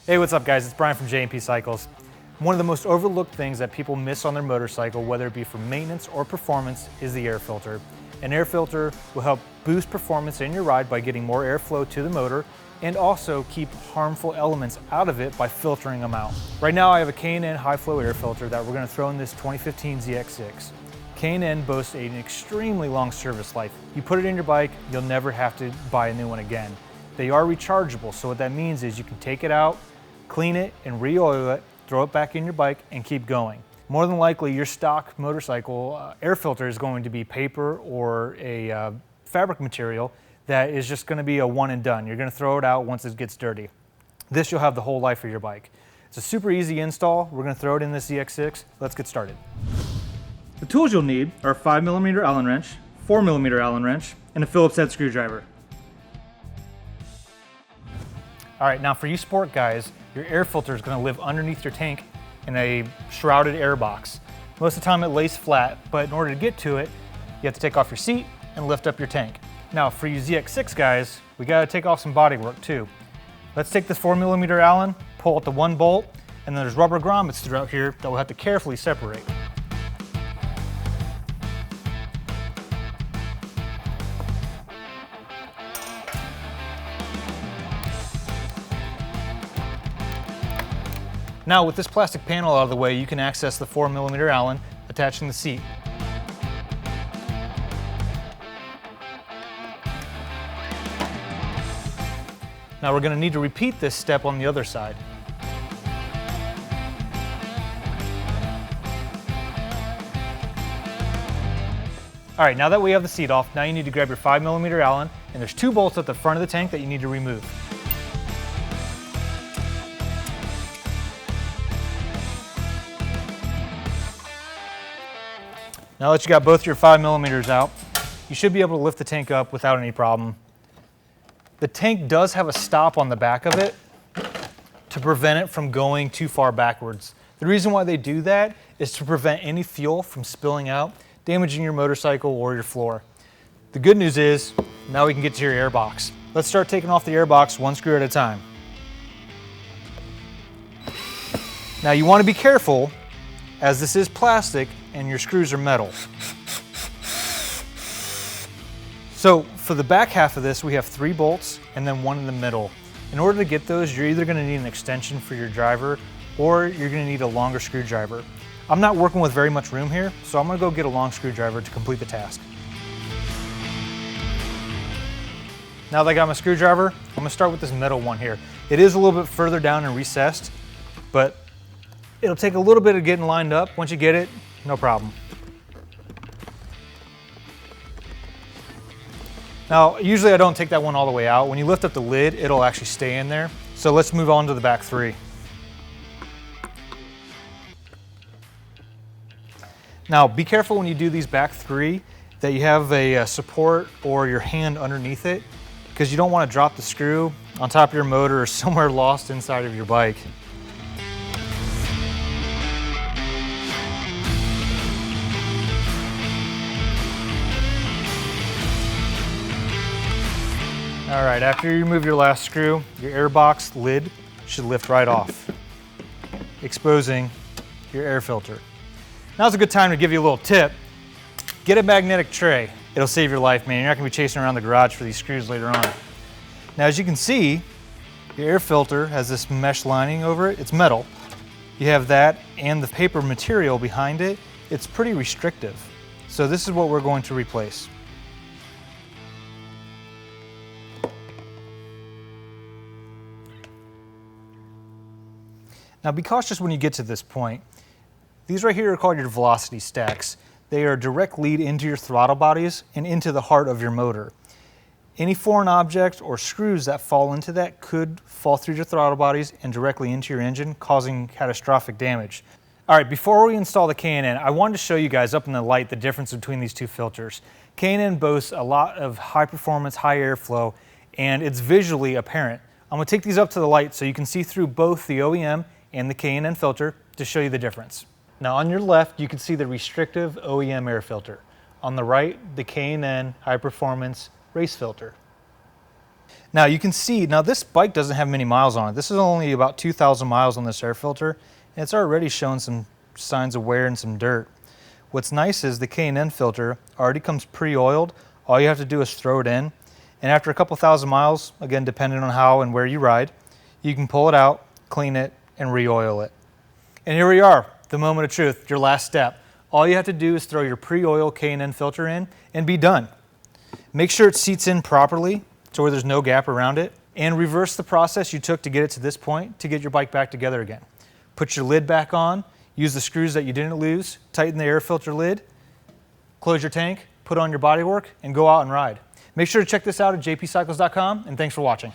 Hey, what's up guys? It's Brian from J&P Cycles. One of the most overlooked things that people miss on their motorcycle, whether it be for maintenance or performance, is the air filter. An air filter will help boost performance in your ride by getting more airflow to the motor and also keep harmful elements out of it by filtering them out. Right now I have a K&N high flow air filter that we're going to throw in this 2015 ZX6. K&N boasts an extremely long service life. You put it in your bike, you'll never have to buy a new one again. They are rechargeable, so what that means is you can take it out, clean it and re-oil it, throw it back in your bike and keep going. More than likely your stock motorcycle air filter is going to be paper or a fabric material that is just going to be a one and done. You're going to throw it out once it gets dirty. This you'll have the whole life of your bike. It's a super easy install. We're going to throw it in this ZX6. Let's get started. The tools you'll need are a 5mm Allen wrench, 4mm Allen wrench, and a Phillips head screwdriver. All right, now for you sport guys, your air filter is going to live underneath your tank in a shrouded air box. Most of the time it lays flat, but in order to get to it, you have to take off your seat and lift up your tank. Now for you ZX6 guys, we got to take off some body work too. Let's take this 4mm Allen, pull out the one bolt, and then there's rubber grommets throughout here that we'll have to carefully separate. Now with this plastic panel out of the way, you can access the 4mm Allen attaching the seat. Now we're going to need to repeat this step on the other side. All right, now that we have the seat off, now you need to grab your 5mm Allen, and there's two bolts at the front of the tank that you need to remove. Now that you got both your 5mm out, you should be able to lift the tank up without any problem. The tank does have a stop on the back of it to prevent it from going too far backwards. The reason why they do that is to prevent any fuel from spilling out, damaging your motorcycle or your floor. The good news is, now we can get to your air box. Let's start taking off the air box one screw at a time. Now you want to be careful, as this is plastic and your screws are metal. So for the back half of this, we have 3 bolts and then one in the middle. In order to get those, you're either going to need an extension for your driver or you're going to need a longer screwdriver. I'm not working with very much room here, so I'm going to go get a long screwdriver to complete the task. Now that I got my screwdriver, I'm going to start with this metal one here. It is a little bit further down and recessed, but it'll take a little bit of getting lined up. Once you get it, no problem. Now, usually I don't take that one all the way out. When you lift up the lid, it'll actually stay in there. So let's move on to the back 3. Now, be careful when you do these back 3 that you have a support or your hand underneath it, because you don't want to drop the screw on top of your motor or somewhere lost inside of your bike. All right, after you remove your last screw, your airbox lid should lift right off, exposing your air filter. Now's a good time to give you a little tip. Get a magnetic tray. It'll save your life, man. You're not gonna be chasing around the garage for these screws later on. Now, as you can see, your air filter has this mesh lining over it. It's metal. You have that and the paper material behind it. It's pretty restrictive. So this is what we're going to replace. Now be cautious when you get to this point. These right here are called your velocity stacks. They are a direct lead into your throttle bodies and into the heart of your motor. Any foreign objects or screws that fall into that could fall through your throttle bodies and directly into your engine, causing catastrophic damage. All right, before we install the K&N, I wanted to show you guys up in the light the difference between these two filters. K&N boasts a lot of high performance, high airflow, and it's visually apparent. I'm gonna take these up to the light so you can see through both the O.E.M and the K&N filter to show you the difference. Now on your left, you can see the restrictive O.E.M air filter. On the right, the K&N high performance race filter. Now you can see, now this bike doesn't have many miles on it. This is only about 2,000 miles on this air filter, and it's already showing some signs of wear and some dirt. What's nice is the K&N filter already comes pre-oiled. All you have to do is throw it in, and after a couple thousand miles, again depending on how and where you ride, you can pull it out, clean it, and re-oil it. And here we are, the moment of truth, your last step. All you have to do is throw your pre-oil K&N filter in and be done. Make sure it seats in properly to where there's no gap around it, and reverse the process you took to get it to this point to get your bike back together again. Put your lid back on, use the screws that you didn't lose, tighten the air filter lid, close your tank, put on your bodywork, and go out and ride. Make sure to check this out at jpcycles.com, and thanks for watching.